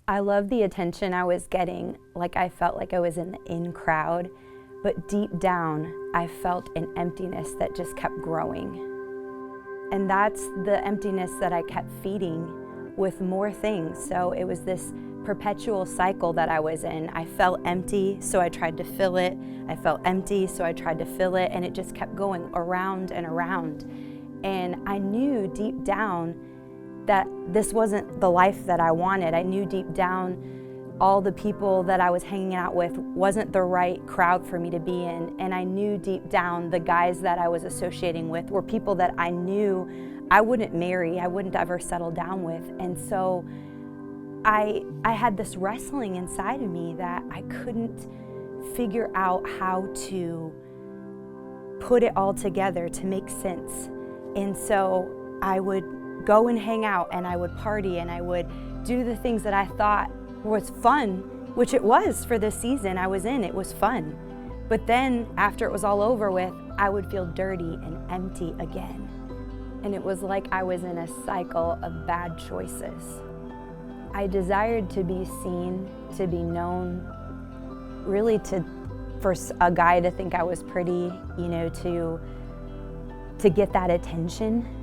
I loved the attention I was getting, like I felt like I was in the in crowd, but deep down, I felt an emptiness that just kept growing. And that's the emptiness that I kept feeding with more things. So it was this perpetual cycle that I was in. I felt empty, so I tried to fill it. I felt empty, so I tried to fill it, and it just kept going around and around. And I knew deep down that this wasn't the life that I wanted. I knew deep down all the people that I was hanging out with wasn't the right crowd for me to be in. And I knew deep down the guys that I was associating with were people that I knew I wouldn't marry, I wouldn't ever settle down with. And so I had this wrestling inside of me that I couldn't figure out how to put it all together to make sense. And so I would go and hang out, and I would party, and I would do the things that I thought was fun, which it was for the season I was in. It was fun. But then after it was all over with, I would feel dirty and empty again. And it was like I was in a cycle of bad choices. I desired to be seen, to be known, really for a guy to think I was pretty, to get that attention.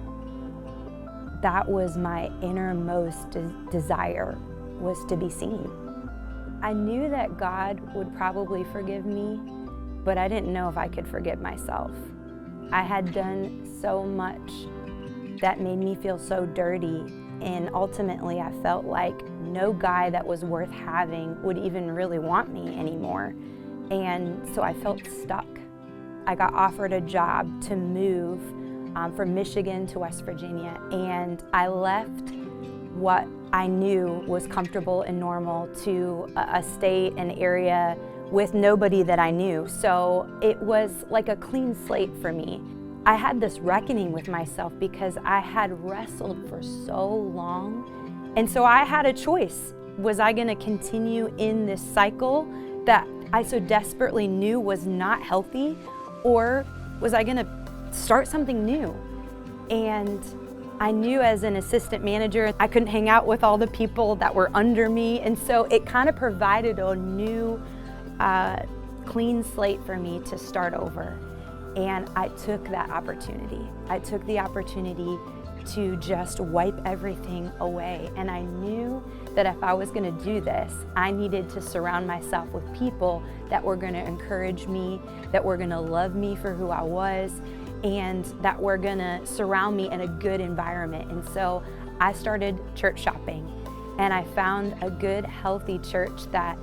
That was my innermost desire, was to be seen. I knew that God would probably forgive me, but I didn't know if I could forgive myself. I had done so much that made me feel so dirty, and ultimately I felt like no guy that was worth having would even really want me anymore. And so I felt stuck. I got offered a job to move from Michigan to West Virginia, and I left what I knew was comfortable and normal to a state, an area with nobody that I knew. So it was like a clean slate for me. I had this reckoning with myself because I had wrestled for so long. And so I had a choice. Was I gonna continue in this cycle that I so desperately knew was not healthy, or was I gonna start something new? And I knew as an assistant manager, I couldn't hang out with all the people that were under me. And so it kind of provided a new, clean slate for me to start over. And I took that opportunity. I took the opportunity to just wipe everything away. And I knew that if I was gonna do this, I needed to surround myself with people that were gonna encourage me, that were gonna love me for who I was, and that were gonna surround me in a good environment. And so I started church shopping, and I found a good, healthy church that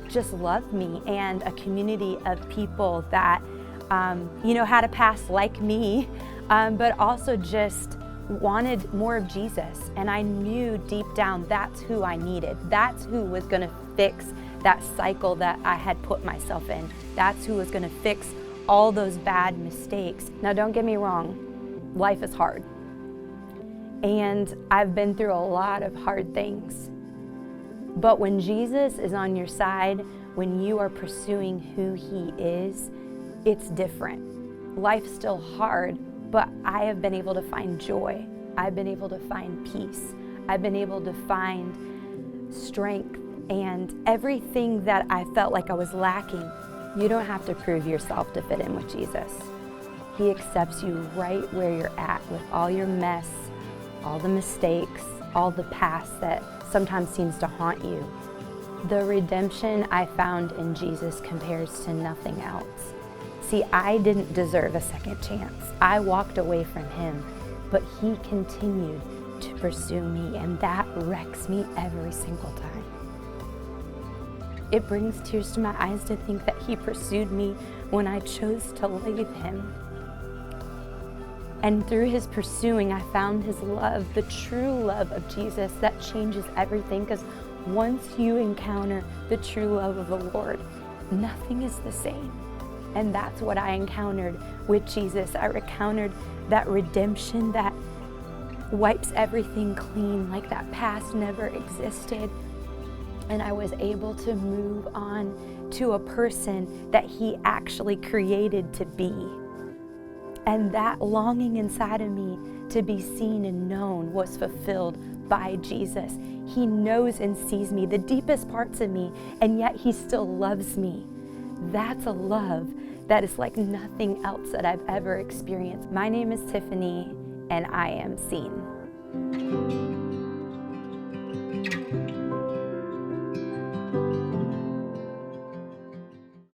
just loved me, and a community of people that had a past like me, but also just wanted more of Jesus. And I knew deep down that's who I needed. That's who was gonna fix that cycle that I had put myself in. That's who was gonna fix all those bad mistakes. Now, don't get me wrong, life is hard. And I've been through a lot of hard things. But when Jesus is on your side, when you are pursuing who He is, it's different. Life's still hard, but I have been able to find joy. I've been able to find peace. I've been able to find strength, and everything that I felt like I was lacking. You don't have to prove yourself to fit in with Jesus. He accepts you right where you're at, with all your mess, all the mistakes, all the past that sometimes seems to haunt you. The redemption I found in Jesus compares to nothing else. See, I didn't deserve a second chance. I walked away from Him, but He continued to pursue me, and that wrecks me every single time. It brings tears to my eyes to think that He pursued me when I chose to leave Him. And through His pursuing, I found His love, the true love of Jesus that changes everything, because once you encounter the true love of the Lord, nothing is the same. And that's what I encountered with Jesus. I encountered that redemption that wipes everything clean, like that past never existed. And I was able to move on to a person that He actually created to be. And that longing inside of me to be seen and known was fulfilled by Jesus. He knows and sees me, the deepest parts of me, and yet he still loves me. That's a love that is like nothing else that I've ever experienced. My name is Tiffany, and I am seen.